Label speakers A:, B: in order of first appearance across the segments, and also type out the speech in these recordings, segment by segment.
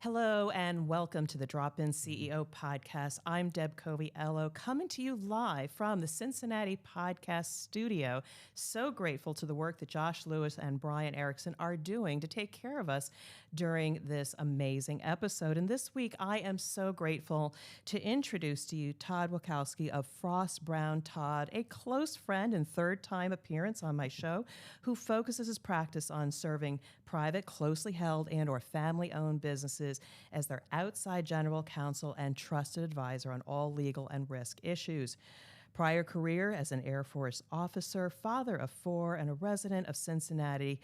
A: Hello and welcome to the Drop-In CEO podcast. I'm Deb Coviello, coming to you live from the Cincinnati podcast studio. So grateful to the work that Josh Lewis and Brian Erickson are doing to take care of us during this amazing episode. And this week, I am so grateful to introduce to you Todd Wilkowski of Frost Brown Todd, a close friend and third-time appearance on my show, who focuses his practice on serving private, closely held, and or family-owned businesses as their outside general counsel and trusted advisor on all legal and risk issues. Prior career as an Air Force officer, father of four, and a resident of Cincinnati.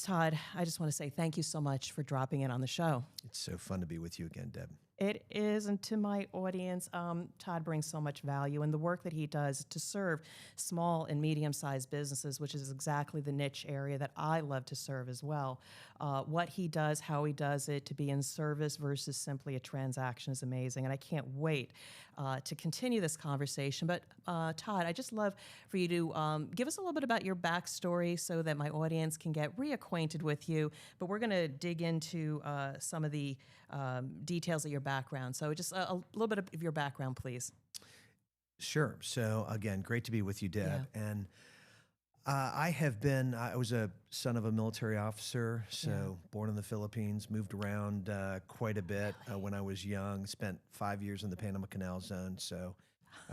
A: Todd, I just want to say thank you so much for dropping in on the show.
B: It's so fun to be with you again, Deb.
A: It is, and to my audience, Todd brings so much value in the work that he does to serve small and medium-sized businesses, which is exactly the niche area that I love to serve as well. What he does, how he does it, to be in service versus simply a transaction is amazing, and I can't wait to continue this conversation. But Todd, I just love for you to give us a little bit about your backstory so that my audience can get reacquainted with you, but we're going to dig into some of the details of your background. So just a little bit of your background, please.
B: Sure. So again, great to be with you, Deb. Yeah. And I was a son of a military officer, so born in the Philippines, moved around quite a bit when I was young, spent 5 years in the Panama Canal Zone. So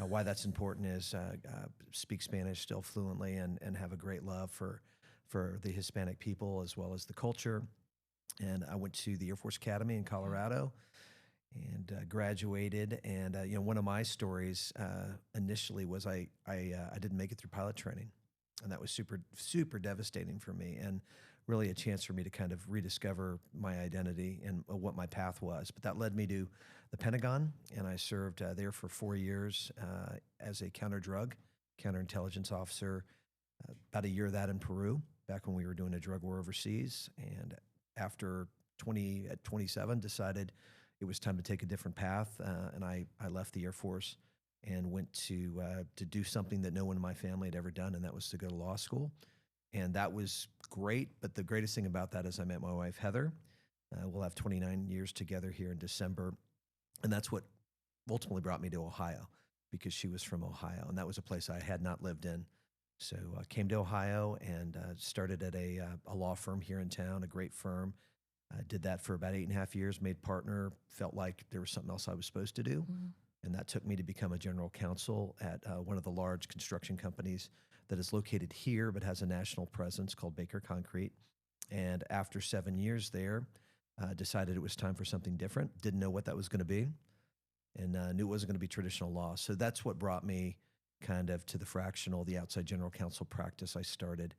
B: why that's important is speak Spanish still fluently and have a great love for the Hispanic people as well as the culture. And I went to the Air Force Academy in Colorado and graduated. And one of my stories initially was I didn't make it through pilot training, and that was super devastating for me, and really a chance for me to kind of rediscover my identity and what my path was. But that led me to the Pentagon, and I served there for 4 years as a counterintelligence officer. About a year of that in Peru, back when we were doing a drug war overseas, and after 27, decided it was time to take a different path, and I left the Air Force and went to do something that no one in my family had ever done, and that was to go to law school. And that was great, but the greatest thing about that is I met my wife, Heather. We'll have 29 years together here in December, and that's what ultimately brought me to Ohio, because she was from Ohio, and that was a place I had not lived in. So I came to Ohio and started at a law firm here in town, a great firm. I did that for about 8.5 years, made partner, felt like there was something else I was supposed to do. Mm-hmm. And that took me to become a general counsel at one of the large construction companies that is located here but has a national presence called Baker Concrete. And after 7 years there, decided it was time for something different. Didn't know what that was going to be, and knew it wasn't going to be traditional law. So that's what brought me kind of to the Fractional, the outside general counsel practice I started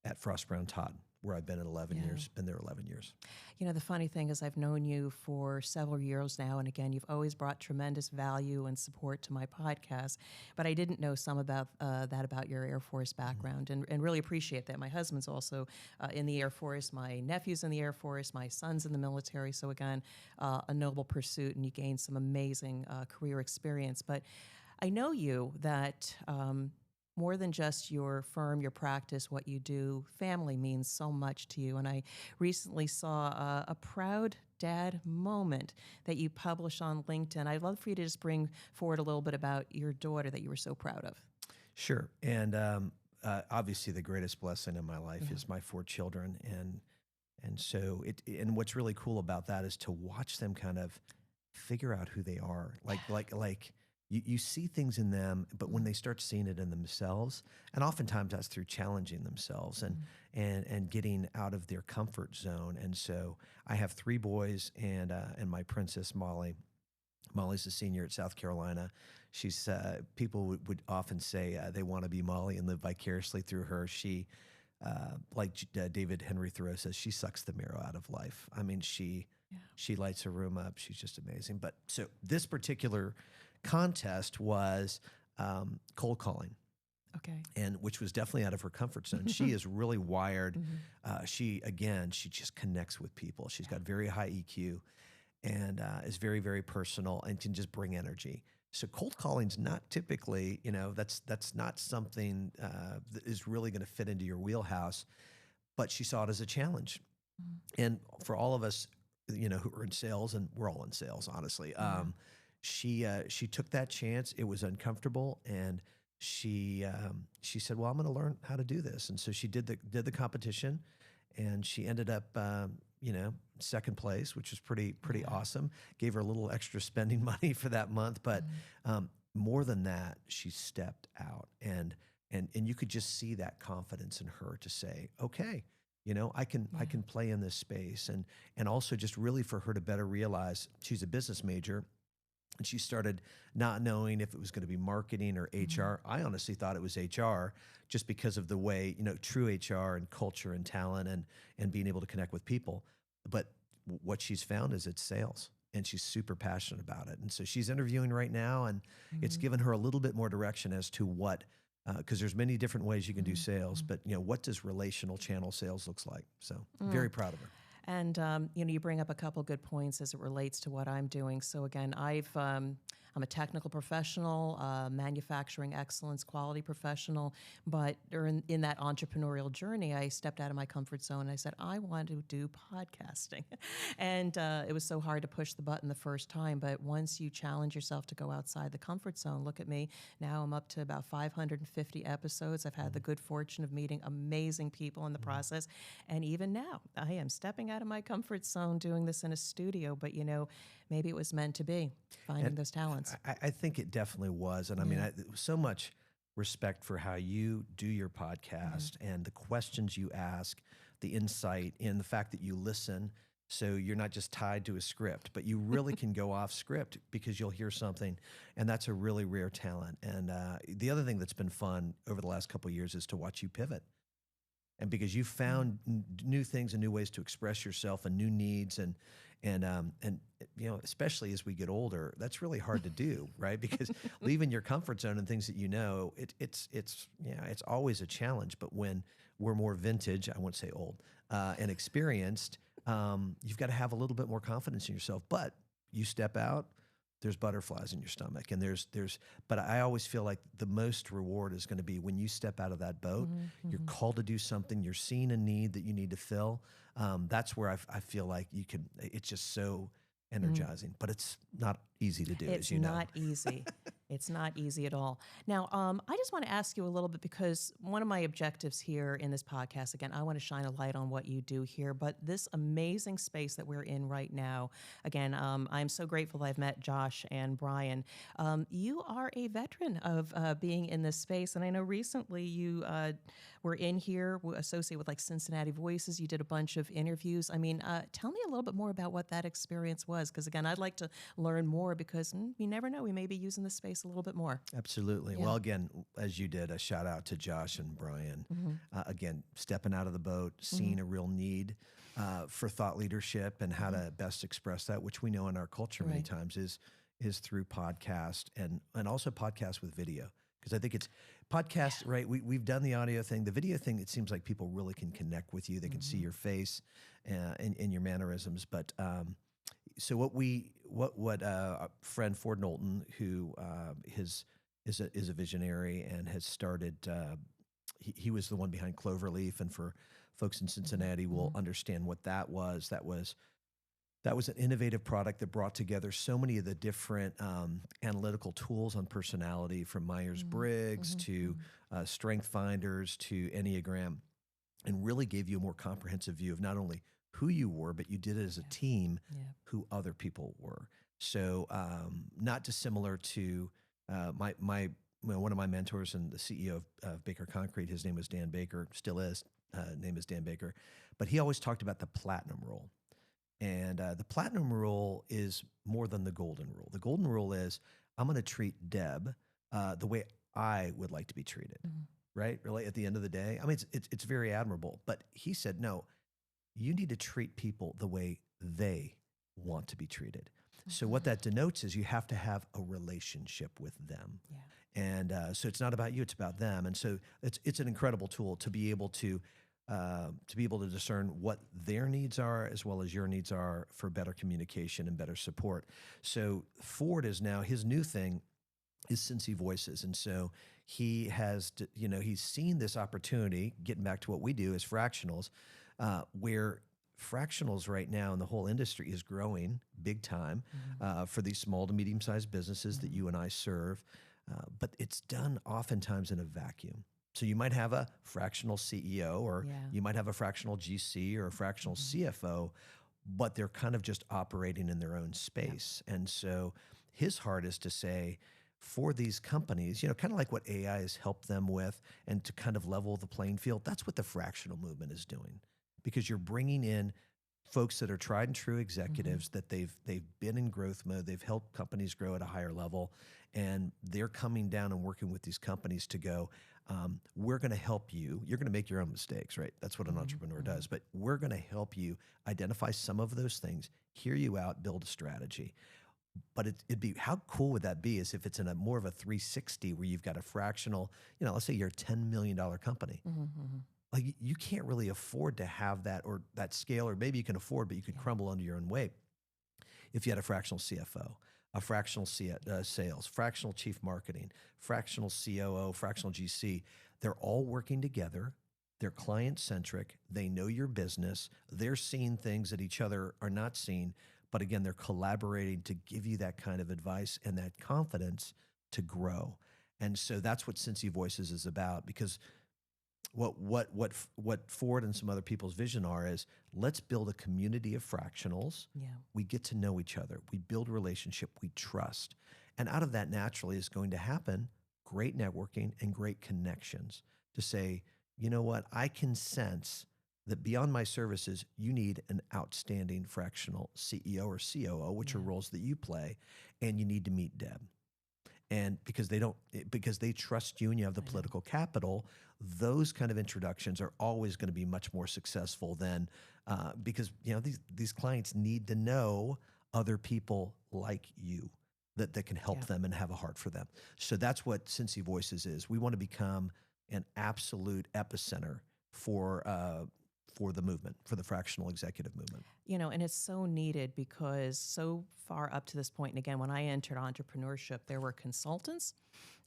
B: at Frost Brown Todd, where I've been 11 years, been there 11 years.
A: You know, the funny thing is I've known you for several years now, and again, you've always brought tremendous value and support to my podcast, but I didn't know some about that about your Air Force background, and really appreciate that. My husband's also in the Air Force, my nephew's in the Air Force, my son's in the military, so again, a noble pursuit, and you gained some amazing career experience. But I know you that more than just your firm, your practice, what you do, family means so much to you. And I recently saw a proud dad moment that you published on LinkedIn. I'd love for you to just bring forward a little bit about your daughter that you were so proud of.
B: Sure. And obviously the greatest blessing in my life is my 4 children. And so and what's really cool about that is to watch them kind of figure out who they are. Like you see things in them, but when they start seeing it in themselves, and oftentimes that's through challenging themselves and getting out of their comfort zone. And so I have 3 boys and my princess, Molly. Molly's a senior at South Carolina. She's people would often say they want to be Molly and live vicariously through her. She, like David Henry Thoreau says, she sucks the marrow out of life. I mean, she lights a room up. She's just amazing. But so this particular contest was cold calling.
A: Okay.
B: And which was definitely out of her comfort zone. She is really wired. She just connects with people. She's got very high EQ and is very, very personal and can just bring energy. So cold calling's not typically, that's not something that is really going to fit into your wheelhouse, but she saw it as a challenge. And for all of us who are in sales, and we're all in sales, honestly. She took that chance. It was uncomfortable, and she said, "Well, I'm going to learn how to do this." And so she did the competition, and she ended up, second place, which was pretty awesome. Gave her a little extra spending money for that month, but more than that, she stepped out, and you could just see that confidence in her to say, "Okay, I can play in this space," and also just really for her to better realize she's a business major. And she started not knowing if it was going to be marketing or HR. I honestly thought it was HR just because of the way, true HR and culture and talent and being able to connect with people. But what she's found is it's sales, and she's super passionate about it. And so she's interviewing right now, and it's given her a little bit more direction as to what, because there's many different ways you can do sales, but what does relational channel sales looks like? So very proud of her.
A: And you bring up a couple good points as it relates to what I'm doing. So again, I'm a technical professional, manufacturing excellence, quality professional. But in that entrepreneurial journey, I stepped out of my comfort zone. And I said, I want to do podcasting, and it was so hard to push the button the first time. But once you challenge yourself to go outside the comfort zone, look at me now. I'm up to about 550 episodes. I've had the good fortune of meeting amazing people in the process, and even now, I am stepping out of my comfort zone doing this in a studio, but maybe it was meant to be, finding those talents.
B: I think it definitely was. And I mean, so much respect for how you do your podcast and the questions you ask, the insight, and the fact that you listen. So you're not just tied to a script, but you really can go off script because you'll hear something. And that's a really rare talent. And the other thing that's been fun over the last couple of years is to watch you pivot. And because you found new things and new ways to express yourself and new needs, and especially as we get older, that's really hard to do, right? Because leaving your comfort zone and things that it's always a challenge. But when we're more vintage, I won't say old, and experienced, you've got to have a little bit more confidence in yourself. But you step out, there's butterflies in your stomach, and but I always feel like the most reward is going to be when you step out of that boat, you're called to do something, you're seeing a need that you need to fill. That's where I feel like it's just so energizing, but it's not easy to do, as you know.
A: It's not easy. It's not easy at all. Now, I just want to ask you a little bit, because one of my objectives here in this podcast, again, I want to shine a light on what you do here, but this amazing space that we're in right now, again, I'm so grateful that I've met Josh and Brian. You are a veteran of being in this space, and I know recently you were in here associated with like Cincinnati Voices. You did a bunch of interviews. I mean, tell me a little bit more about what that experience was, because again, I'd like to learn more, because you never know, we may be using this space a little bit more.
B: Absolutely. Yeah. Well, again, as you did, a shout out to Josh and Brian. Again, stepping out of the boat, seeing a real need for thought leadership and how to best express that, which we know in our culture many times is through podcast and also podcast with video. Because I think it's podcast, right? We've done the audio thing. The video thing, it seems like people really can connect with you. They can see your face and your mannerisms. But so what friend Ford Knowlton, who is a visionary and has started, he was the one behind Cloverleaf, and for folks in Cincinnati will understand what that was. That was an innovative product that brought together so many of the different analytical tools on personality, from Myers-Briggs to Strength Finders to Enneagram, and really gave you a more comprehensive view of not only who you were, but you did it as a team, who other people were. So not dissimilar to one of my mentors and the CEO of Baker Concrete. His name was Dan Baker, still is. Name is Dan Baker, but he always talked about the platinum rule. And the platinum rule is more than the golden rule. The golden rule is, I'm going to treat Deb the way I would like to be treated, right? Really, at the end of the day, I mean, it's very admirable. But he said, no, you need to treat people the way they want to be treated. So what that denotes is you have to have a relationship with them. Yeah. And so it's not about you, it's about them. And so it's an incredible tool to be able to discern what their needs are as well as your needs are for better communication and better support. So Ford is now, his new thing is Cincy Voices. And so he has, he's seen this opportunity, getting back to what we do as fractionals, where fractionals right now in the whole industry is growing big time for these small to medium-sized businesses that you and I serve, but it's done oftentimes in a vacuum. So you might have a fractional CEO, or you might have a fractional GC or a fractional CFO, but they're kind of just operating in their own space. And so his heart is to say, for these companies, kind of like what AI has helped them with, and to kind of level the playing field, that's what the fractional movement is doing. Because you're bringing in folks that are tried and true executives that they've been in growth mode, they've helped companies grow at a higher level, and they're coming down and working with these companies to go, we're going to help you. You're going to make your own mistakes, right? That's what an entrepreneur does. But we're going to help you identify some of those things, hear you out, build a strategy. But it'd be, how cool would that be, is if it's in a more of a 360 where you've got a fractional, let's say you're a $10 million company. Like, you can't really afford to have that, or that scale, or maybe you can afford, but you could crumble under your own weight. If you had a fractional CFO, a fractional sales, fractional chief marketing, fractional COO, fractional GC, they're all working together. They're client-centric. They know your business. They're seeing things that each other are not seeing. But again, they're collaborating to give you that kind of advice and that confidence to grow. And so that's what Cincy Voices is about, because what Ford and some other people's vision is, let's build a community of fractionals. We get to know each other. We build relationship. We trust. And out of that naturally is going to happen great networking and great connections to say, you know what, I can sense that beyond my services, you need an outstanding fractional CEO or COO, which are roles that you play, and you need to meet Deb. And because they trust you and you have the political capital, those kind of introductions are always going to be much more successful than, because these clients need to know other people like you that can help them and have a heart for them. So that's what Cincy Voices is. We want to become an absolute epicenter for the movement, for the fractional executive movement.
A: And it's so needed, because so far up to this point, and again, when I entered entrepreneurship, there were consultants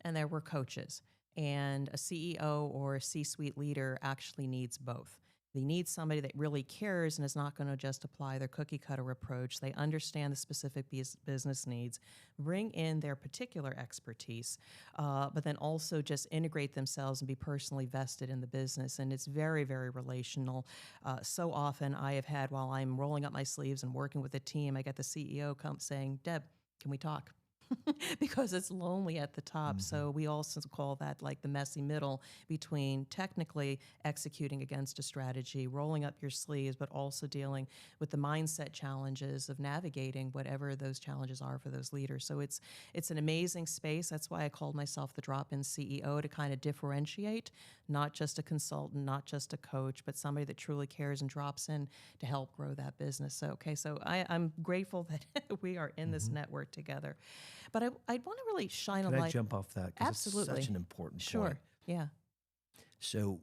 A: and there were coaches. And a CEO or a C-suite leader actually needs both. They need somebody that really cares and is not going to just apply their cookie cutter approach. They understand the specific business needs, bring in their particular expertise, but then also just integrate themselves and be personally vested in the business. And it's very, very relational. So often I have had, while I'm rolling up my sleeves and working with a team, I get the CEO come saying, Deb, can we talk? Because it's lonely at the top. So we also call that like the messy middle between technically executing against a strategy, rolling up your sleeves, but also dealing with the mindset challenges of navigating whatever those challenges are for those leaders. So it's an amazing space. That's why I called myself the drop-in CEO, to kind of differentiate, not just a consultant, not just a coach, but somebody that truly cares and drops in to help grow that business. So, so I'm grateful that we are in this network together. But I want to really shine a light.
B: Can I jump off that? 'Cause
A: Absolutely.
B: It's such an important point.
A: Sure. Yeah.
B: So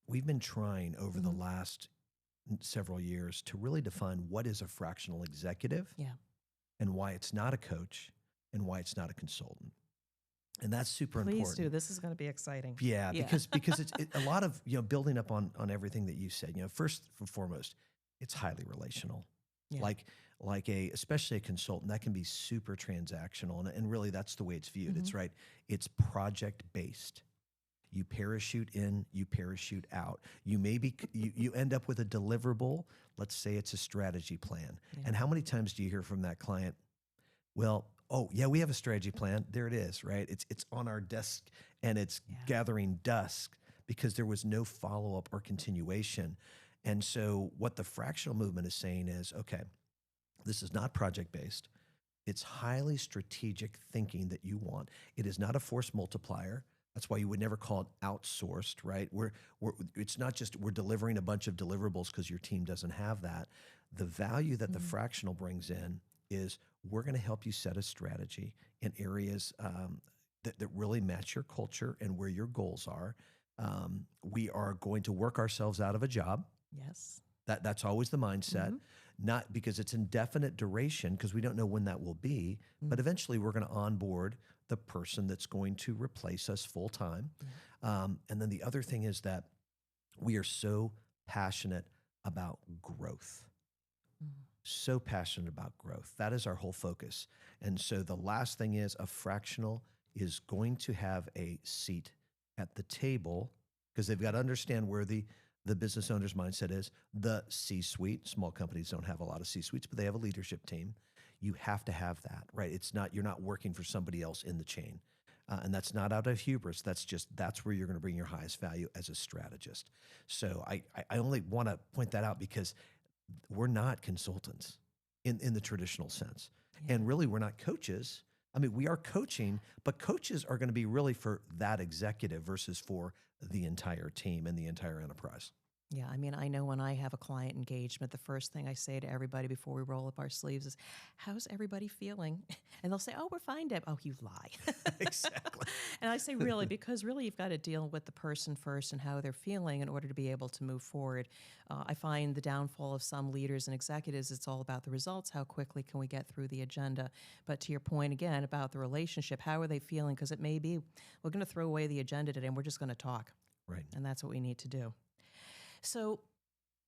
B: we've been trying over the last several years to really define what is a fractional executive, and why it's not a coach, and why it's not a consultant. And that's super important.
A: Please do. This is going to be exciting.
B: Yeah, because it's a lot of, building up on everything that you said. First and foremost, it's highly relational. Especially a consultant, that can be super transactional, and really that's the way it's viewed. It's project based. You parachute in, you parachute out. You end up with a deliverable. Let's say it's a strategy plan. And how many times do you hear from that client, well, oh yeah, we have a strategy plan. There it is, right? It's on our desk and it's gathering dust, because there was no follow-up or continuation. And so what the fractional movement is saying is, okay, this is not project-based. It's highly strategic thinking that you want. It is not a force multiplier. That's why you would never call it outsourced, right? It's not just we're delivering a bunch of deliverables because your team doesn't have that. The value that the fractional brings in is, we're going to help you set a strategy in areas that really match your culture and where your goals are. We are going to work ourselves out of a job.
A: Yes.
B: That's always the mindset, not because it's indefinite duration, because we don't know when that will be, but eventually we're going to onboard the person that's going to replace us full time. And then the other thing is that we are so passionate about growth. So passionate about growth. That is our whole focus. And so the last thing is a fractional is going to have a seat at the table because they've got to understand where the business owner's mindset is. The C-suite, small companies don't have a lot of C-suites, but they have a leadership team. You have to have that, right? You're not working for somebody else in the chain. And that's not out of hubris. That's where you're going to bring your highest value as a strategist. So I only want to point that out because we're not consultants in the traditional sense.
A: Yeah.
B: And really, we're not coaches. I mean, we are coaching, but coaches are going to be really for that executive versus for the entire team and the entire enterprise.
A: Yeah, I mean, I know when I have a client engagement, the first thing I say to everybody before we roll up our sleeves is, how's everybody feeling? And they'll say, oh, we're fine, Deb. Oh, you lie.
B: Exactly.
A: And I say, really, because really you've got to deal with the person first and how they're feeling in order to be able to move forward. I find the downfall of some leaders and executives, it's all about the results. How quickly can we get through the agenda? But to your point again about the relationship, how are they feeling? Because it may be, we're going to throw away the agenda today and we're just going to talk.
B: Right.
A: And that's what we need to do. So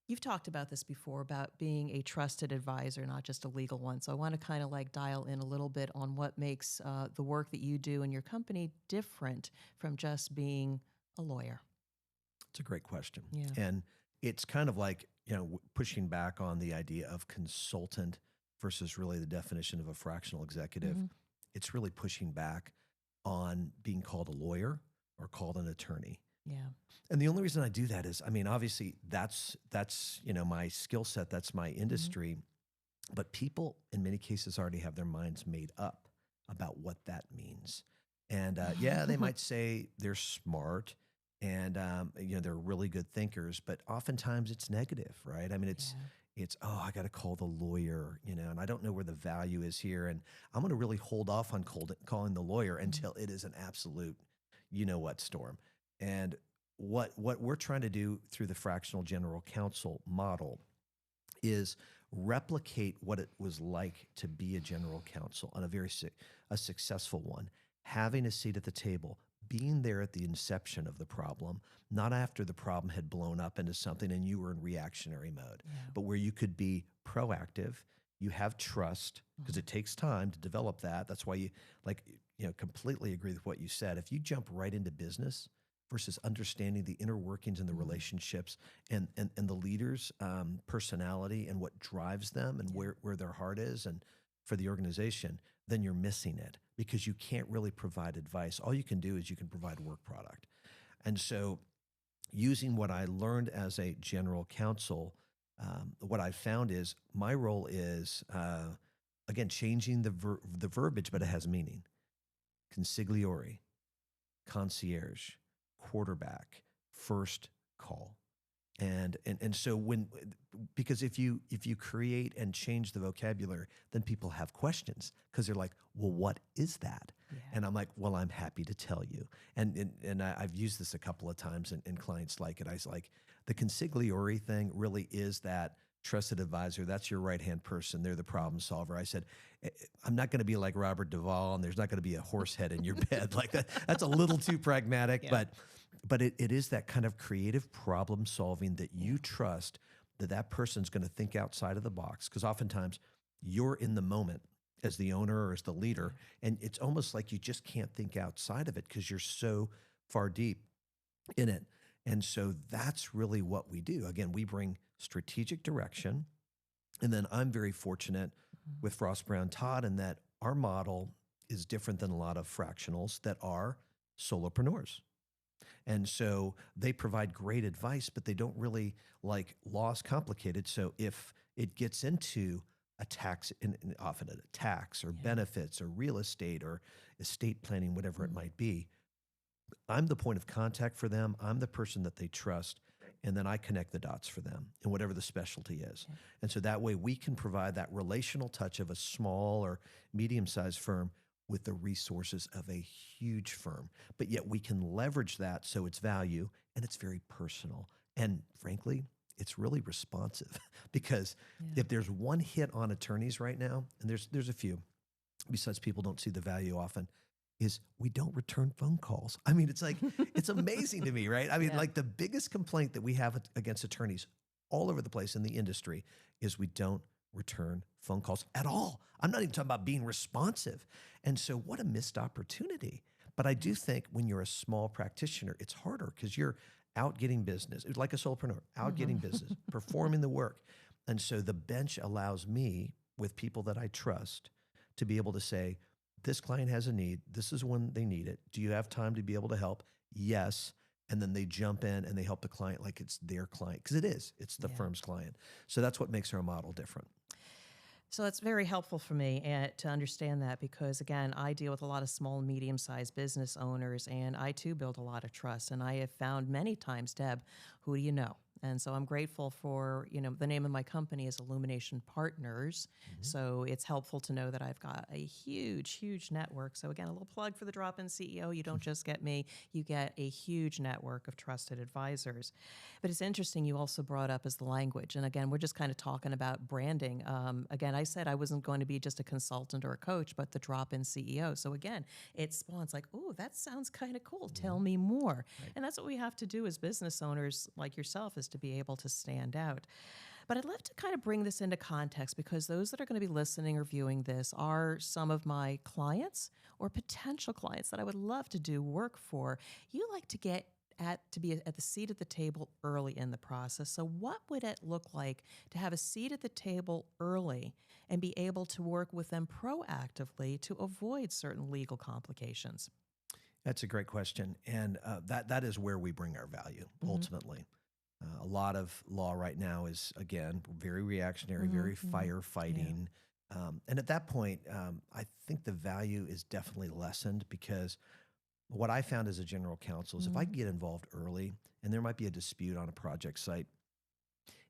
A: you've talked about this before, about being a trusted advisor, not just a legal one. So I want to kind of like dial in a little bit on what makes the work that you do in your company different from just being a lawyer.
B: It's a great question.
A: Yeah.
B: And it's kind of like, pushing back on the idea of consultant versus really the definition of a fractional executive.
A: Mm-hmm.
B: It's really pushing back on being called a lawyer or called an attorney.
A: Yeah.
B: And the only reason I do that is, I mean, obviously that's my skill set, that's my industry, mm-hmm. but people in many cases already have their minds made up about what that means. And they might say they're smart and they're really good thinkers, but oftentimes it's negative, right? I mean, it's I got to call the lawyer, and I don't know where the value is here, and I'm going to really hold off on calling the lawyer until it is an absolute, storm. And what we're trying to do through the fractional general counsel model is replicate what it was like to be a general counsel on a successful one, having a seat at the table, being there at the inception of the problem, not after the problem had blown up into something and you were in reactionary mode, but where you could be proactive. You have trust because it takes time to develop that. That's why you completely agree with what you said. If you jump right into business versus understanding the inner workings and the relationships and the leaders' personality and what drives them and where their heart is and for the organization, then you're missing it because you can't really provide advice. All you can do is you can provide work product. And so using what I learned as a general counsel, what I found is my role is, again, changing the verbiage, but it has meaning. Consigliere, concierge, quarterback, first call. And so because if you create and change the vocabulary, then people have questions because they're like, well, what is that? Yeah. And I'm like, well, I'm happy to tell you. And I've used this a couple of times and clients like it. I was like, the consigliere thing really is that trusted advisor. That's your right-hand person. They're the problem solver. I said, I'm not going to be like Robert Duvall and there's not going to be a horse head in your bed like that. That's a little too pragmatic, but it is that kind of creative problem solving that you trust that person's going to think outside of the box. Because oftentimes you're in the moment as the owner or as the leader, and it's almost like you just can't think outside of it because you're so far deep in it. And so that's really what we do. Again, we bring strategic direction. And then I'm very fortunate with Frost Brown Todd in that our model is different than a lot of fractionals that are solopreneurs. And so they provide great advice, but they don't really like law's complicated. So if it gets into a tax, often a tax or benefits or real estate or estate planning, whatever it might be, I'm the point of contact for them. I'm the person that they trust. And then I connect the dots for them in whatever the specialty is. Okay. And so that way we can provide that relational touch of a small or medium-sized firm with the resources of a huge firm. But yet we can leverage that so it's value and it's very personal. And frankly, it's really responsive because if there's one hit on attorneys right now, and there's a few, besides people don't see the value often, is we don't return phone calls. I mean, it's like, it's amazing to me, right? I mean, like the biggest complaint that we have against attorneys all over the place in the industry is we don't return phone calls at all. I'm not even talking about being responsive. And so what a missed opportunity. But I do think when you're a small practitioner, it's harder because you're out getting business. It's like a solopreneur, out getting business, performing the work. And so the bench allows me, with people that I trust, to be able to say, this client has a need. This is when they need it. Do you have time to be able to help? Yes. And then they jump in and they help the client like it's their client, because it is. It's the firm's client. So that's what makes our model different.
A: So it's very helpful for me to understand that, because, again, I deal with a lot of small and medium-sized business owners, and I, too, build a lot of trust. And I have found many times, Deb, who do you know? And so I'm grateful for, the name of my company is Illumination Partners. So it's helpful to know that I've got a huge, huge network. So again, a little plug for the Drop-In CEO. You don't just get me, you get a huge network of trusted advisors. But it's interesting, you also brought up is the language. And again, we're just kind of talking about branding. Again, I said I wasn't going to be just a consultant or a coach, but the Drop-In CEO. So again, it spawns like, oh, that sounds kind of cool. Tell me more. Right. And that's what we have to do as business owners like yourself, is to be able to stand out. But I'd love to kind of bring this into context, because those that are going to be listening or viewing this are some of my clients or potential clients that I would love to do work for. You like to be at the seat at the table early in the process. So what would it look like to have a seat at the table early and be able to work with them proactively to avoid certain legal complications?
B: That's a great question. And that is where we bring our value, ultimately. A lot of law right now is, again, very reactionary, very firefighting. Yeah. And at that point, I think the value is definitely lessened, because what I found as a general counsel is if I get involved early, and there might be a dispute on a project site,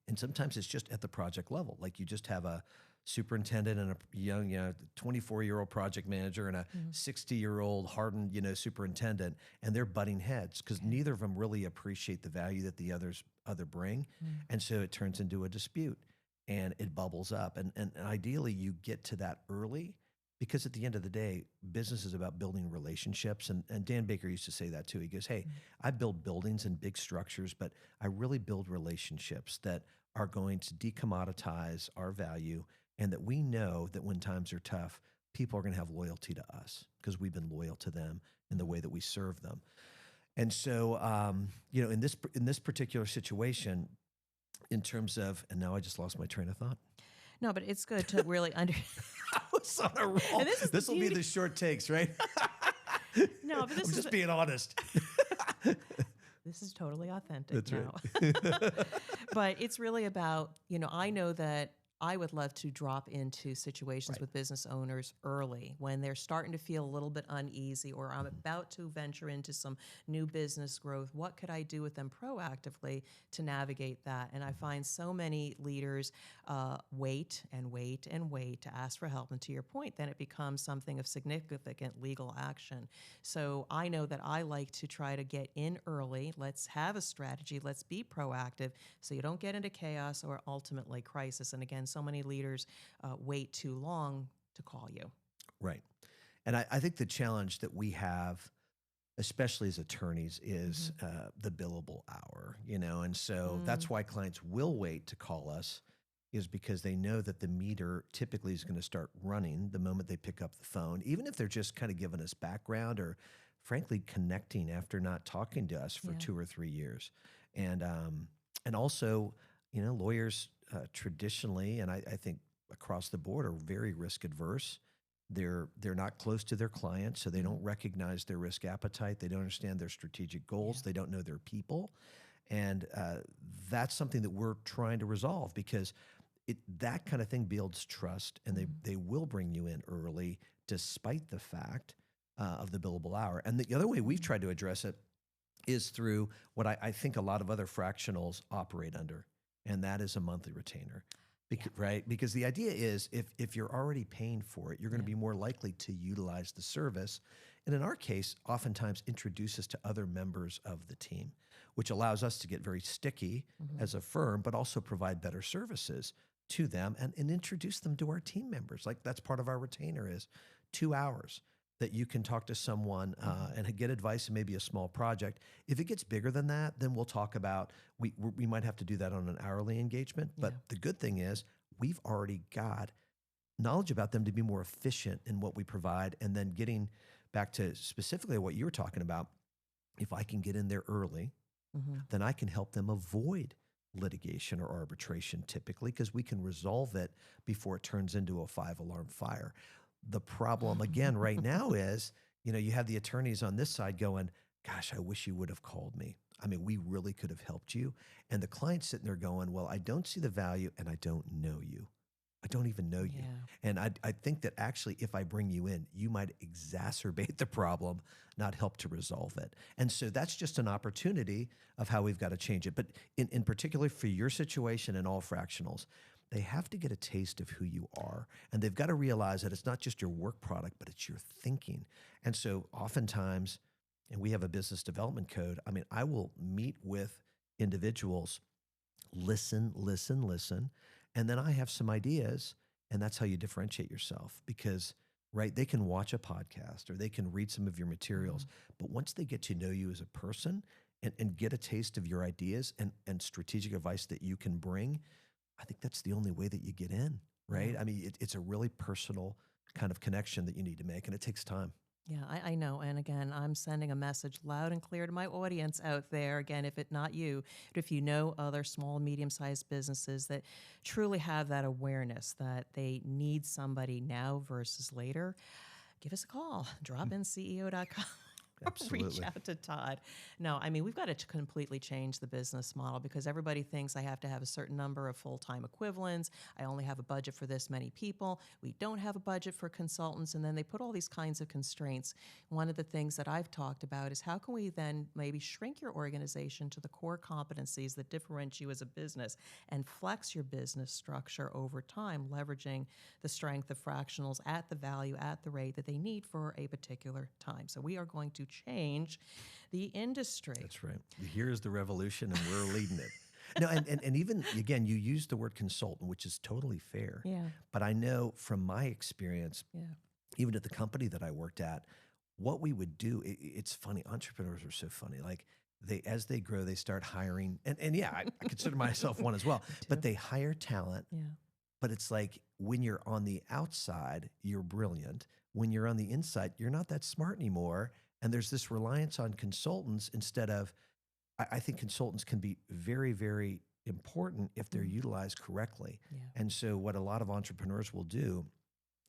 B: and sometimes it's just at the project level. Like you just have a superintendent and a young, 24-year-old project manager and a 60-year-old hardened, superintendent, and they're butting heads because neither of them really appreciate the value that the other bring. And so it turns into a dispute and it bubbles up. And ideally you get to that early, because at the end of the day, business is about building relationships. And Dan Baker used to say that too. He goes, hey, I build buildings and big structures, but I really build relationships that are going to decommoditize our value, and that we know that when times are tough, people are going to have loyalty to us because we've been loyal to them in the way that we serve them. And so, in this particular situation, in terms of, and now I just lost my train of thought.
A: No, but it's good to really I
B: was on a roll. This will be the short takes, right?
A: No, but
B: I'm just being honest.
A: This is totally authentic.
B: That's
A: now.
B: right.
A: But it's really about, I know that I would love to drop into situations with business owners early when they're starting to feel a little bit uneasy, or I'm about to venture into some new business growth. What could I do with them proactively to navigate that? And I find so many leaders wait and wait and wait to ask for help. And to your point, then it becomes something of significant legal action. So I know that I like to try to get in early. Let's have a strategy. Let's be proactive so you don't get into chaos or ultimately crisis. And again, so many leaders wait too long to call you.
B: Right. And I think the challenge that we have, especially as attorneys, is the billable hour, and so that's why clients will wait to call us, is because they know that the meter typically is going to start running the moment they pick up the phone, even if they're just kind of giving us background or frankly connecting after not talking to us for 2 or 3 years. And also, lawyers traditionally, and I think across the board, are very risk adverse. They're not close to their clients, so they don't recognize their risk appetite. They don't understand their strategic goals. They don't know their people. And that's something that we're trying to resolve, because that kind of thing builds trust, and they will bring you in early despite the fact of the billable hour. And the other way we've tried to address it is through what I think a lot of other fractionals operate under, and that is a monthly retainer. Right? Because the idea is if you're already paying for it, you're going to be more likely to utilize the service. And in our case, oftentimes introduce us to other members of the team, which allows us to get very sticky as a firm, but also provide better services to them and introduce them to our team members. Like that's part of our retainer is 2 hours. that you can talk to someone and get advice in maybe a small project. If it gets bigger than that, then we'll talk about, we might have to do that on an hourly engagement. But the good thing is we've already got knowledge about them to be more efficient in what we provide. And then getting back to specifically what you were talking about, if I can get in there early, then I can help them avoid litigation or arbitration typically, because we can resolve it before it turns into a 5-alarm fire. The problem again right now is, you have the attorneys on this side going, gosh, I wish you would have called me. I mean, we really could have helped you. And the client's sitting there going, well, I don't see the value and I don't know you. I don't even know you. And I think that actually, if I bring you in, you might exacerbate the problem, not help to resolve it. And so that's just an opportunity of how we've got to change it. But in particular for your situation and all fractionals, they have to get a taste of who you are. And they've got to realize that it's not just your work product, but it's your thinking. And so oftentimes, and we have a business development code, I mean, I will meet with individuals, listen, and then I have some ideas, and that's how you differentiate yourself. Because, right, they can watch a podcast or they can read some of your materials, but once they get to know you as a person and get a taste of your ideas and strategic advice that you can bring, I think that's the only way that you get in, right? I mean, it's a really personal kind of connection that you need to make, and it takes time.
A: Yeah, I know. And again, I'm sending a message loud and clear to my audience out there. Again, if it's not you, but if you know other small, medium-sized businesses that truly have that awareness that they need somebody now versus later, give us a call. dropinceo.com.
B: Absolutely.
A: Reach out to Todd. No, I mean, we've got to completely change the business model, because everybody thinks I have to have a certain number of full-time equivalents. I only have a budget for this many people. We don't have a budget for consultants. And then they put all these kinds of constraints. One of the things that I've talked about is how can we then maybe shrink your organization to the core competencies that differentiate you as a business and flex your business structure over time, leveraging the strength of fractionals at the value, at the rate that they need for a particular time. So we are going to change the industry.
B: That's right. Here's the revolution, and we're leading it. No, and even, again, you used the word consultant, which is totally fair.
A: Yeah.
B: But I know from my experience, even at the company that I worked at, what we would do, it's funny, entrepreneurs are so funny. Like, as they grow, they start hiring. And yeah, I consider myself one as well. But they hire talent. Yeah. But it's like, when you're on the outside, you're brilliant. When you're on the inside, you're not that smart anymore. And there's this reliance on consultants instead of, I think consultants can be very, very important if they're utilized correctly. Yeah. And so what a lot of entrepreneurs will do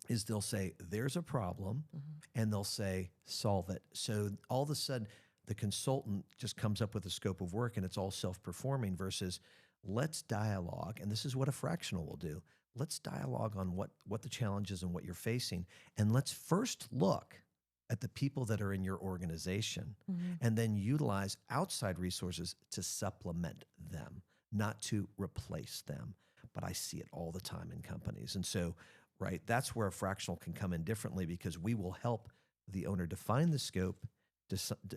B: is they'll say, there's a problem, and they'll say, solve it. So all of a sudden, the consultant just comes up with a scope of work, and it's all self-performing, versus let's dialogue. And this is what a fractional will do. Let's dialogue on what the challenge is and what you're facing. And let's first look at the people that are in your organization, and then utilize outside resources to supplement them, not to replace them. But I see it all the time in companies. And so, right, that's where a fractional can come in differently, because we will help the owner define the scope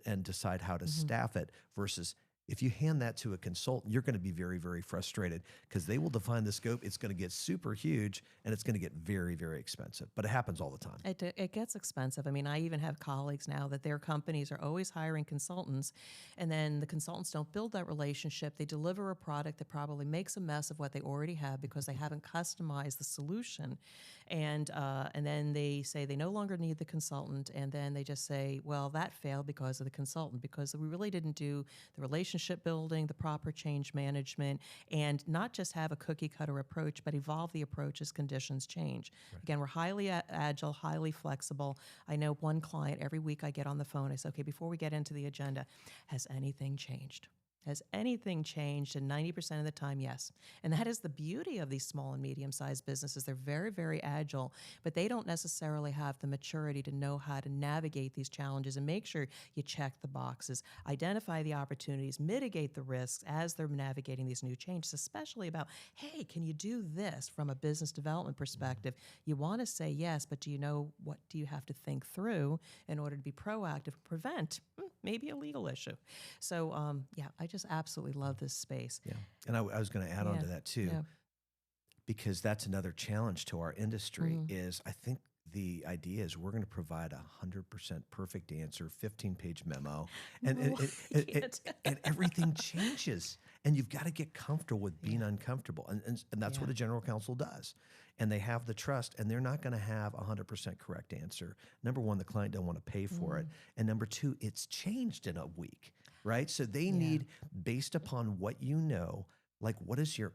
B: and decide how to staff it, versus if you hand that to a consultant, you're going to be very, very frustrated, because they will define the scope. It's going to get super huge, and it's going to get very, very expensive. But it happens all the time.
A: It gets expensive. I mean, I even have colleagues now that their companies are always hiring consultants, and then the consultants don't build that relationship. They deliver a product that probably makes a mess of what they already have because they haven't customized the solution. And then they say they no longer need the consultant, and then they just say, well, that failed because of the consultant, because we really didn't do the relationship building, the proper change management, and not just have a cookie cutter approach, but evolve the approach as conditions change. Right. Again, we're highly agile, highly flexible. I know one client, every week I get on the phone, I say, okay, before we get into the agenda, has anything changed? Has anything changed? And 90% of the time, yes. And that is the beauty of these small and medium-sized businesses. They're very, very agile, but they don't necessarily have the maturity to know how to navigate these challenges and make sure you check the boxes, identify the opportunities, mitigate the risks as they're navigating these new changes, especially about, hey, can you do this from a business development perspective? You want to say yes, but do you know what do you have to think through in order to be proactive and prevent maybe a legal issue? So, I just absolutely love this space.
B: Yeah. And I was going to add on to that too. Yeah. because that's another challenge to our industry is I think the idea is we're going to provide 100% perfect answer, 15-page memo, and,
A: No,
B: and,
A: I
B: and, and,
A: can't.
B: and everything changes. And you've got to get comfortable with being uncomfortable. And that's what a general counsel does. And they have the trust, and they're not going to have 100% correct answer. Number one, the client don't want to pay for it. And number two, it's changed in a week, right? So they need, based upon what you know, like what is your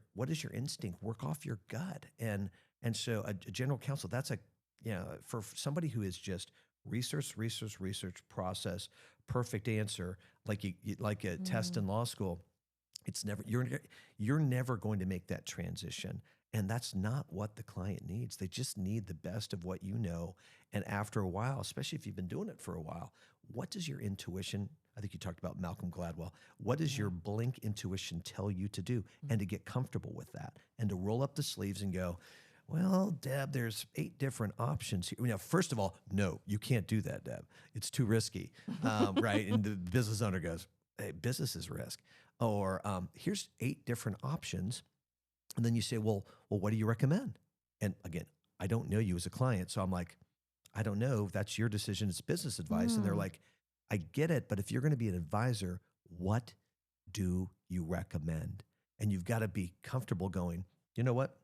B: instinct? Work off your gut. And so a general counsel, that's a, for somebody who is just research, process, perfect answer, like like a test in law school, it's never, you're never going to make that transition. And that's not what the client needs. They just need the best of what you know. And after a while, especially if you've been doing it for a while, what does your intuition, I think you talked about Malcolm Gladwell, what does your blink intuition tell you to do? And to get comfortable with that and to roll up the sleeves and go, well, Deb, there's 8 different options here. Now, first of all, no, you can't do that, Deb. It's too risky, right? And the business owner goes, hey, business is risk. Or here's 8 different options. And then you say, well, what do you recommend? And again, I don't know you as a client. So I'm like, I don't know. That's your decision. It's business advice. And they're like, I get it. But if you're going to be an advisor, what do you recommend? And you've got to be comfortable going, you know what?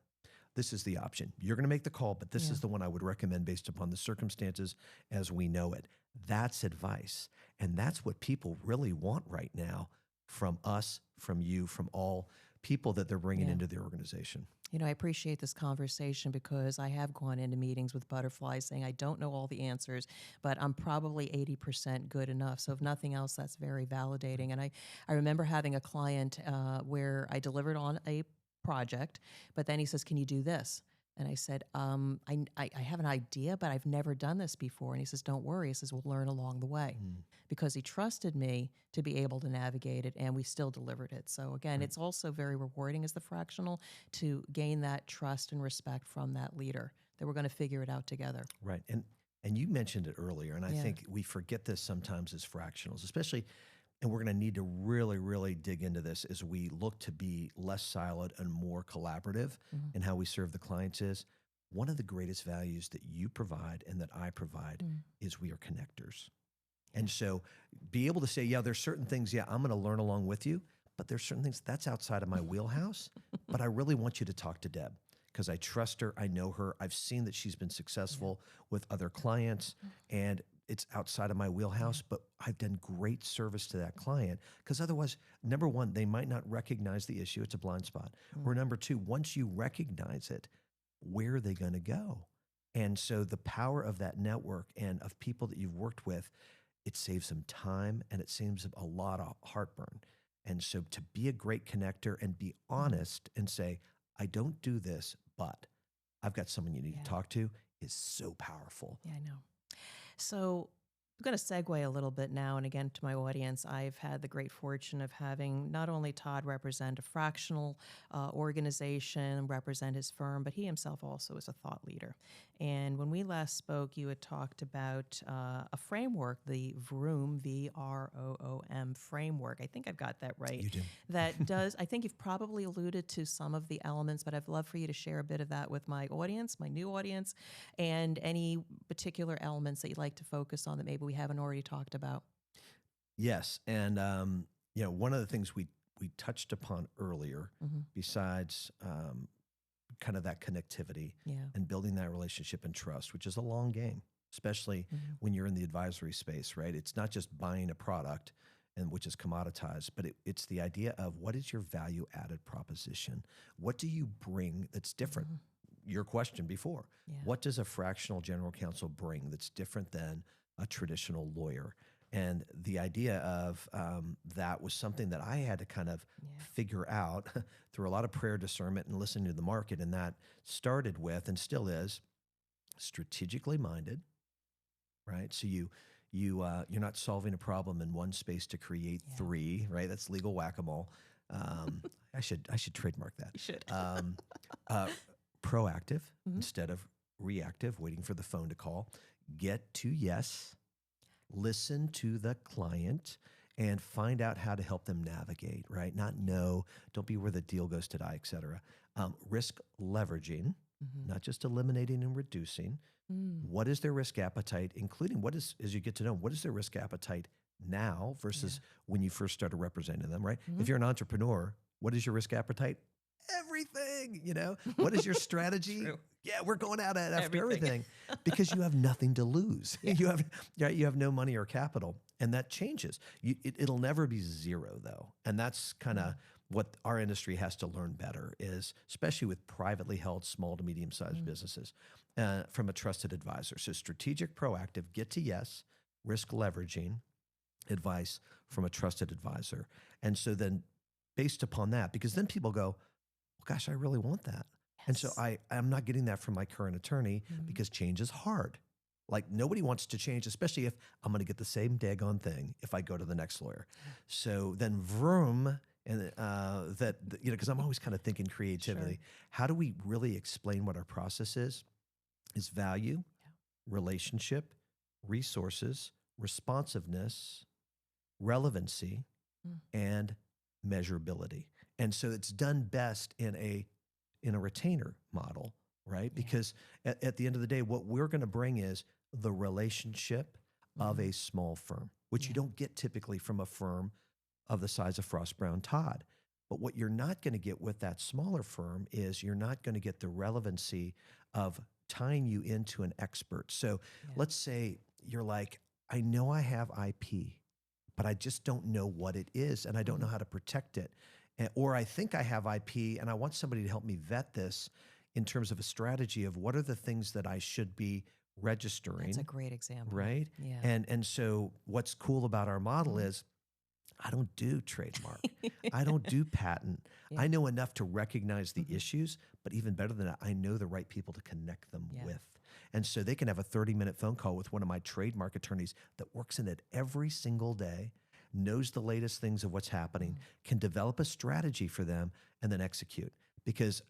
B: This is the option. You're going to make the call, but this is the one I would recommend based upon the circumstances as we know it. That's advice. And that's what people really want right now from us, from you, from all people that they're bringing into their organization.
A: I appreciate this conversation because I have gone into meetings with butterflies saying I don't know all the answers, but I'm probably 80% good enough. So if nothing else, that's very validating. And I remember having a client where I delivered on a project, but then he says, can you do this? And I said, I have an idea, but I've never done this before. And he says, don't worry. He says, we'll learn along the way. Because he trusted me to be able to navigate it, and we still delivered it. So again, it's also very rewarding as the fractional to gain that trust and respect from that leader that we're going to figure it out together.
B: Right. And you mentioned it earlier, and I think we forget this sometimes as fractionals, especially, and we're going to need to really, really dig into this as we look to be less siloed and more collaborative in how we serve the clients is. One of the greatest values that you provide and that I provide is we are connectors. And so be able to say, yeah, there's certain things, I'm going to learn along with you, but there's certain things that's outside of my wheelhouse, but I really want you to talk to Deb because I trust her. I know her. I've seen that she's been successful with other clients and it's outside of my wheelhouse, but I've done great service to that client because otherwise, number one, they might not recognize the issue. It's a blind spot. Or number two, once you recognize it, where are they going to go? And so the power of that network and of people that you've worked with, it saves them time and it saves them a lot of heartburn. And so to be a great connector and be honest and say, I don't do this, but I've got someone you need to talk to is so powerful.
A: Yeah, I know. So I'm going to segue a little bit now. And again, to my audience, I've had the great fortune of having not only Todd represent a fractional organization, represent his firm, but he himself also is a thought leader. And when we last spoke, you had talked about a framework, the VROOM, VROOM framework. I think I've got that right.
B: You do.
A: That does, I think you've probably alluded to some of the elements, but I'd love for you to share a bit of that with my audience, my new audience, and any particular elements that you'd like to focus on that maybe we haven't already talked about.
B: Yes. And, one of the things we touched upon earlier, besides kind of that connectivity and building that relationship and trust, which is a long game, especially when you're in the advisory space, right? It's not just buying a product and which is commoditized, but it's the idea of what is your value added proposition? What do you bring that's different? Your question before, what does a fractional general counsel bring that's different than a traditional lawyer? And the idea of that was something that I had to kind of figure out through a lot of prayer, discernment, and listening to the market. And that started with, and still is, strategically minded, right? So you're not solving a problem in one space to create 3, right? That's legal whack-a-mole. I should trademark that.
A: You should.
B: Proactive instead of reactive, waiting for the phone to call. Get to yes. Listen to the client and find out how to help them navigate, right? Not no, don't be where the deal goes to die, et cetera. Risk leveraging, not just eliminating and reducing.
A: Mm.
B: What is their risk appetite, including as you get to know, what is their risk appetite now versus when you first started representing them, right? If you're an entrepreneur, what is your risk appetite? Everything, What is your strategy?
A: True.
B: Yeah, we're going out after
A: Everything.
B: everything because you have nothing to lose. You have no money or capital, and that changes. It'll never be zero, though, and that's kind of what our industry has to learn better is, especially with privately held small to medium-sized businesses, from a trusted advisor. So strategic, proactive, get to yes, risk leveraging advice from a trusted advisor. And so then based upon that, because then people go, well, gosh, I really want that. And so I'm not getting that from my current attorney because change is hard. Like nobody wants to change, especially if I'm going to get the same daggone thing if I go to the next lawyer. So then VROOM, and because I'm always kind of thinking creativity.
A: Sure.
B: How do we really explain what our process is value, relationship, resources, responsiveness, relevancy, and measurability. And so it's done best in a retainer model, right? Because at the end of the day, what we're going to bring is the relationship of a small firm, which you don't get typically from a firm of the size of Frost Brown Todd. But what you're not going to get with that smaller firm is you're not going to get the relevancy of tying you into an expert. So let's say you're like, I know I have IP, but I just don't know what it is and I don't know how to protect it. Or I think I have IP and I want somebody to help me vet this in terms of a strategy of what are the things that I should be registering.
A: That's a great example.
B: Right?
A: Yeah.
B: And so what's cool about our model is I don't do trademark. I don't do patent. I know enough to recognize the issues, but even better than that, I know the right people to connect them with. And so they can have a 30-minute phone call with one of my trademark attorneys that works in it every single day, knows the latest things of what's happening, can develop a strategy for them, and then execute. Because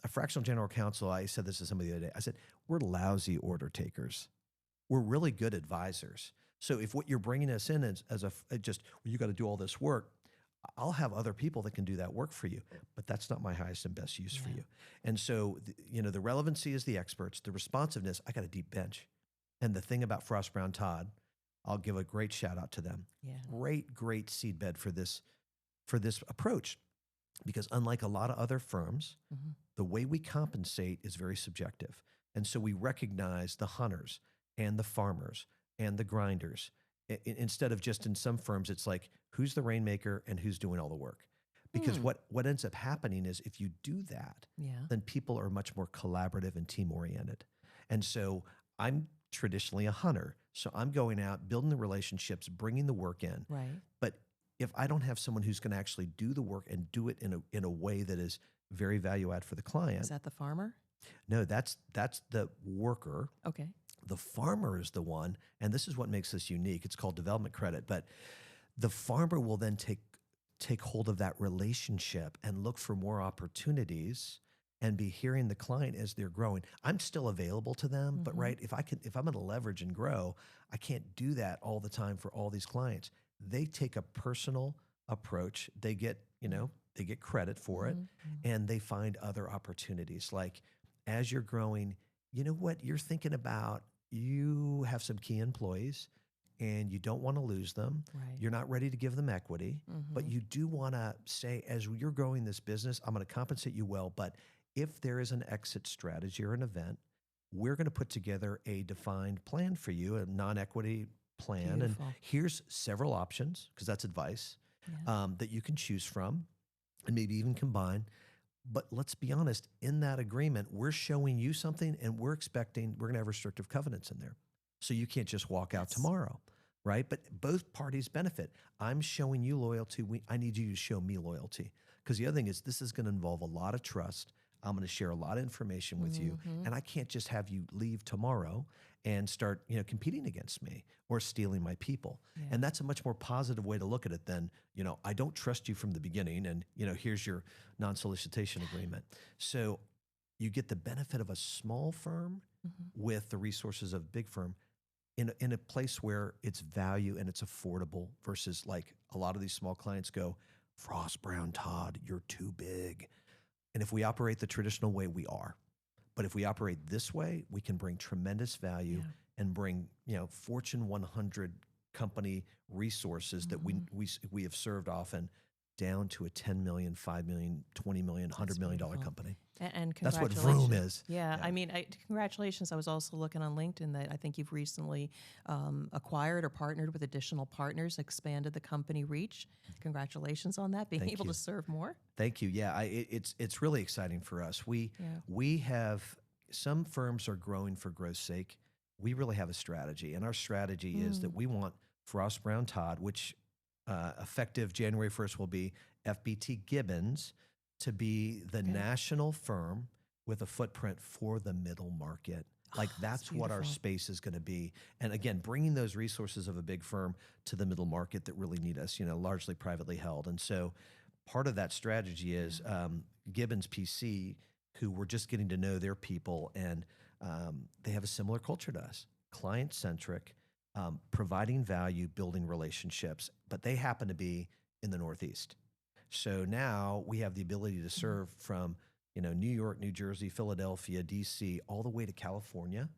B: a fractional general counsel, I said this to somebody the other day, I said, we're lousy order takers. We're really good advisors. So if what you're bringing us in is you got to do all this work, I'll have other people that can do that work for you, but that's not my highest and best use for you. And so, the relevancy is the experts, the responsiveness, I got a deep bench. And the thing about Frost Brown Todd, I'll give a great shout out to them. Yeah. Great seedbed for this approach, because unlike a lot of other firms, the way we compensate is very subjective. And so we recognize the hunters and the farmers and the grinders. Instead of just in some firms, it's like, who's the rainmaker and who's doing all the work? Because what ends up happening is if you do that, then people are much more collaborative and team-oriented. And so I'm traditionally a hunter. So I'm going out, building the relationships, bringing the work in.
A: Right.
B: But if I don't have someone who's going to actually do the work and do it in a way that is very value add for the client.
A: Is that the farmer?
B: No, that's the worker.
A: Okay.
B: The farmer is the one, and this is what makes this unique. It's called development credit, but the farmer will then take hold of that relationship and look for more opportunities and be hearing the client as they're growing. I'm still available to them, but if I'm going to leverage and grow, I can't do that all the time for all these clients. They take a personal approach. They get credit for it, and they find other opportunities. Like as you're growing, you know what you're thinking about? You have some key employees and you don't want to lose them.
A: Right.
B: You're not ready to give them equity, but you do want to say, as you're growing this business, I'm going to compensate you well, but if there is an exit strategy or an event, we're going to put together a defined plan for you, a non-equity plan.
A: Beautiful.
B: And here's several options, because that's advice, that you can choose from and maybe even combine. But let's be honest, in that agreement, we're showing you something and we're going to have restrictive covenants in there. So you can't just walk out tomorrow, right? But both parties benefit. I'm showing you loyalty. I need you to show me loyalty. Because the other thing is, this is going to involve a lot of trust. I'm going to share a lot of information with you. And I can't just have you leave tomorrow and start, competing against me or stealing my people. Yeah. And that's a much more positive way to look at it than, I don't trust you from the beginning and, here's your non-solicitation agreement. So you get the benefit of a small firm with the resources of a big firm in a place where it's value and it's affordable versus like a lot of these small clients go, Frost Brown Todd, you're too big. And if we operate the traditional way, we are. But if we operate this way, we can bring tremendous value and bring, Fortune 100 company resources that we have served often down to a 10 million, 5 million, 20 million, $100 million company.
A: And
B: that's what
A: congratulations.
B: VROOM is.
A: Yeah. I mean, congratulations. I was also looking on LinkedIn that I think you've recently acquired or partnered with additional partners, expanded the company reach. Congratulations on that, being able to serve more.
B: Thank you. Yeah, it's really exciting for us. We have, some firms are growing for growth's sake. We really have a strategy, and our strategy is that we want Frost Brown Todd, which effective January 1st will be FBT Gibbons, to be the national firm with a footprint for the middle market. Like that's what our space is going to be. And again, bringing those resources of a big firm to the middle market that really need us, largely privately held. And so part of that strategy is Gibbons PC, who we're just getting to know their people, and they have a similar culture to us, client-centric, providing value, building relationships, but they happen to be in the Northeast. So now we have the ability to serve from, New York, New Jersey, Philadelphia, DC, all the way to California,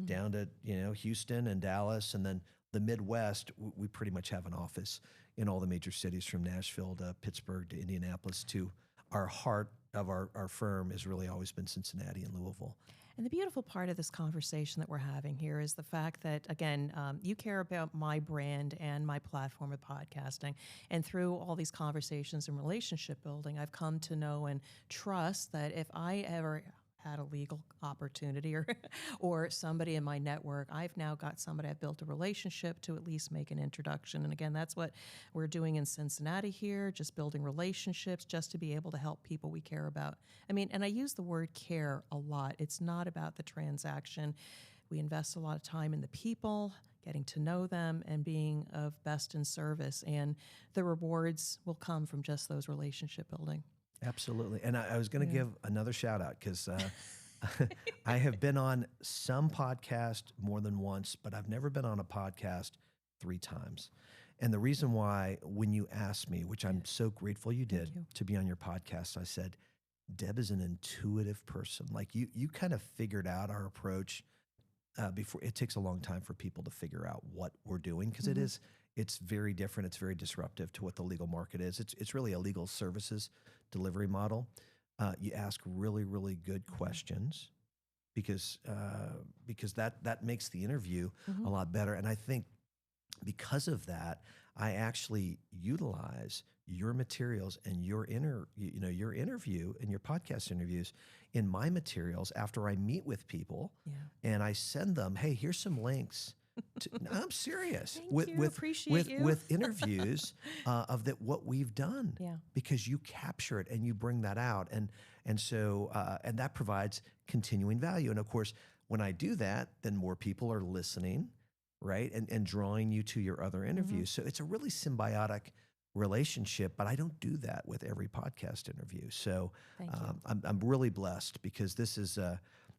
B: down to, Houston and Dallas. And then the Midwest, we pretty much have an office in all the major cities, from Nashville to Pittsburgh to Indianapolis. To our heart of our firm has really always been Cincinnati and Louisville.
A: And the beautiful part of this conversation that we're having here is the fact that, again, you care about my brand and my platform of podcasting. And through all these conversations and relationship building, I've come to know and trust that if I ever had a legal opportunity or somebody in my network, I've now got somebody I've built a relationship to at least make an introduction. And again, that's what we're doing in Cincinnati here, just building relationships just to be able to help people we care about. I mean, and I use the word care a lot. It's not about the transaction. We invest a lot of time in the people, getting to know them, and being of best in service. And the rewards will come from just those relationship building.
B: Absolutely. And I was going to give another shout out because I have been on some podcast more than once, but I've never been on a podcast 3 times. And the reason why, when you asked me, which I'm so grateful you did, to be on your podcast, I said, Deb is an intuitive person. Like you kind of figured out our approach before. It takes a long time for people to figure out what we're doing, because it's very different. It's very disruptive to what the legal market is. It's really a legal services delivery model. You ask really, really good questions because that makes the interview a lot better. And I think because of that, I actually utilize your materials and your interview and your podcast interviews in my materials after I meet with people, and I send them, hey, here's some links. I'm serious. With interviews of what we've done, because you capture it and you bring that out, and so that provides continuing value. And of course, when I do that, then more people are listening, right, and drawing you to your other interviews. So it's a really symbiotic relationship. But I don't do that with every podcast interview. So I'm really blessed, because this is.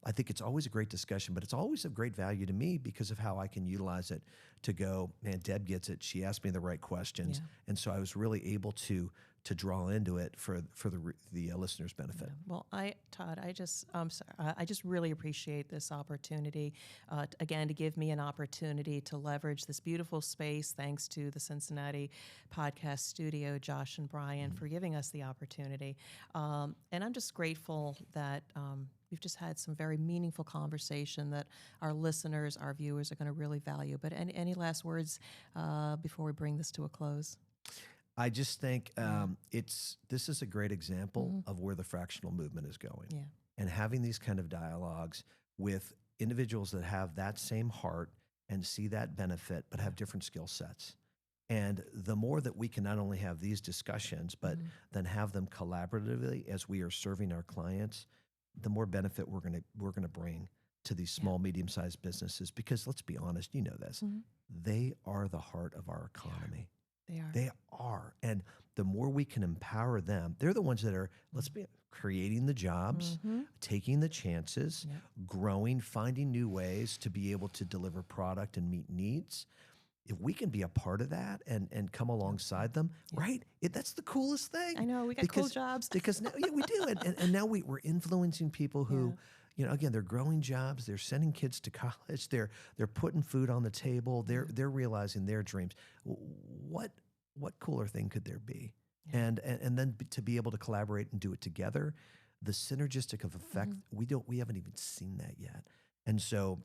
B: I think it's always a great discussion, but it's always of great value to me because of how I can utilize it to go, man, Deb gets it. She asked me the right questions. And so I was really able to draw into it for the listener's benefit.
A: Well, Todd, I just really appreciate this opportunity, again, to give me an opportunity to leverage this beautiful space, thanks to the Cincinnati podcast studio, Josh and Brian, for giving us the opportunity. And I'm just grateful that we've just had some very meaningful conversation that our listeners, our viewers are going to really value. But any last words before we bring this to a close?
B: I just think this is a great example of where the fractional movement is going. And having these kind of dialogues with individuals that have that same heart and see that benefit, but have different skill sets. And the more that we can not only have these discussions, but then have them collaboratively as we are serving our clients, the more benefit we're gonna bring to these small, medium-sized businesses. Because let's be honest, you know this, they are the heart of our economy. They are. And the more we can empower them, they're the ones that are, creating the jobs, taking the chances, growing, finding new ways to be able to deliver product and meet needs. if we can be a part of that and come alongside them, right? That's the coolest thing.
A: I know, we got cool jobs.
B: Because now, yeah, we do. And now we're influencing people who, again, they're growing jobs, they're sending kids to college, they're putting food on the table, they're realizing their dreams. What cooler thing could there be? Yeah. And then to be able to collaborate and do it together, the synergistic of effect, we haven't even seen that yet. And so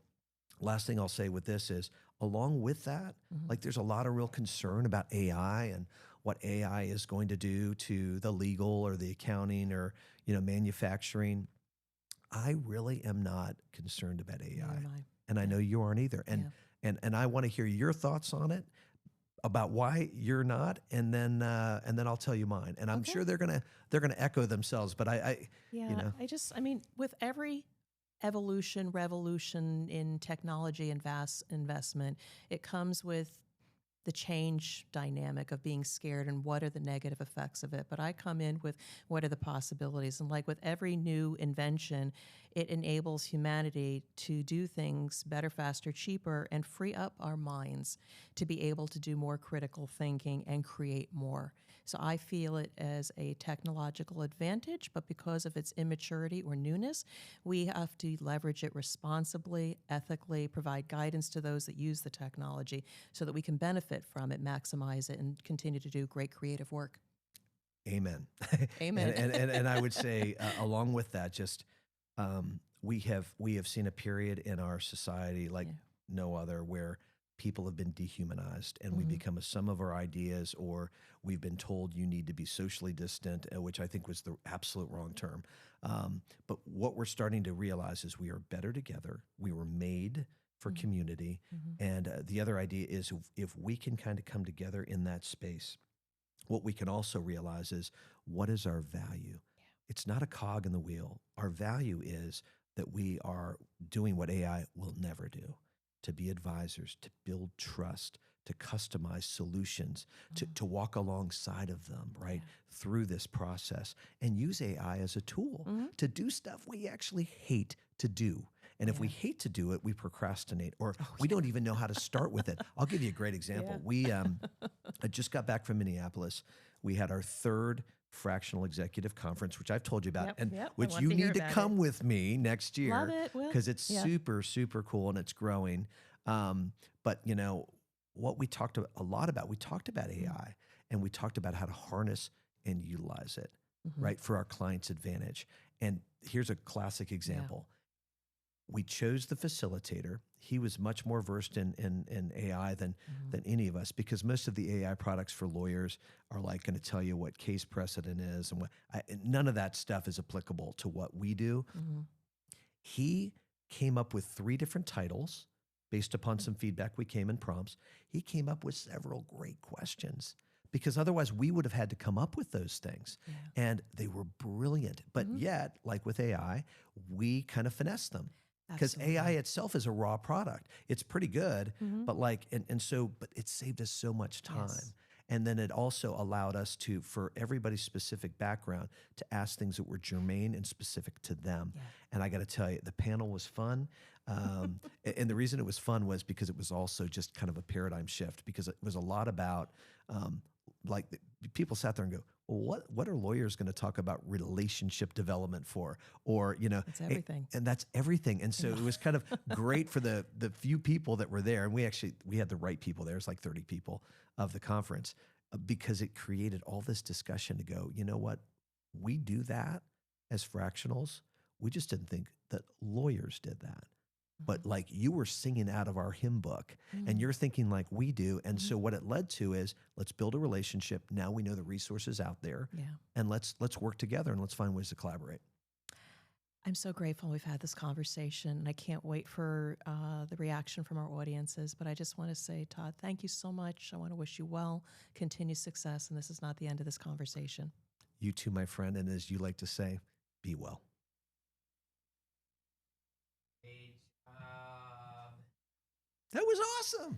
B: last thing I'll say with this is, along with that, like there's a lot of real concern about AI and what AI is going to do to the legal or the accounting or, manufacturing. I really am not concerned about AI.
A: Neither am I.
B: And I know you aren't either. And I want to hear your thoughts on it, about why you're not, and then I'll tell you mine. And I'm sure they're gonna echo themselves. But
A: with every revolution in technology and vast investment, it comes with the change dynamic of being scared and what are the negative effects of it. But I come in with what are the possibilities. And like with every new invention, it enables humanity to do things better, faster, cheaper, and free up our minds to be able to do more critical thinking and create more. So I feel it as a technological advantage, but because of its immaturity or newness, we have to leverage it responsibly, ethically, provide guidance to those that use the technology so that we can benefit from it, maximize it, and continue to do great creative work.
B: Amen.
A: Amen.
B: and I would say, along with that, just we have seen a period in our society like no other where people have been dehumanized and we become a sum of our ideas, or we've been told you need to be socially distant, which I think was the absolute wrong term. But what we're starting to realize is we are better together. We were made for community. And the other idea is if we can kind of come together in that space, what we can also realize is, what is our value? Yeah. It's not a cog in the wheel. Our value is that we are doing what AI will never do, to be advisors, to build trust, to customize solutions, to walk alongside of them, right, through this process, and use AI as a tool to do stuff we actually hate to do. And if we hate to do it, we procrastinate, or we don't even know how to start with it. I'll give you a great example. We I just got back from Minneapolis. We had our third Fractional Executive Conference, which I've told you about, which you need to come with me next year because it's super, super cool and it's growing. But what we talked a lot about, we talked about AI and we talked about how to harness and utilize it, right, for our clients' advantage. And here's a classic example. We chose the facilitator. He was much more versed in AI than any of us, because most of the AI products for lawyers are like going to tell you what case precedent is, and none of that stuff is applicable to what we do. He came up with 3 different titles based upon some feedback we came in prompts. He came up with several great questions, because otherwise we would have had to come up with those things. And they were brilliant. But yet, like with AI, we kind of finessed them. Because AI itself is a raw product. It's pretty good, but but it saved us so much time. And then it also allowed us to, for everybody's specific background, to ask things that were germane and specific to them. And I got to tell you, the panel was fun. And the reason it was fun was because it was also just kind of a paradigm shift, because it was a lot about, people sat there and go, well, what are lawyers going to talk about relationship development for? Or,
A: that's everything.
B: And that's everything. And so it was kind of great for the few people that were there. And we had the right people there. It was like 30 people of the conference, because it created all this discussion to go, you know what? We do that as fractionals. We just didn't think that lawyers did that. But like, you were singing out of our hymn book and you're thinking like we do. And so what it led to is, let's build a relationship. Now we know the resources out there, and let's work together and let's find ways to collaborate.
A: I'm so grateful we've had this conversation, and I can't wait for the reaction from our audiences. But I just want to say, Todd, thank you so much. I want to wish you well, continued success, and this is not the end of this conversation.
B: You too, my friend. And as you like to say, be well. That was awesome.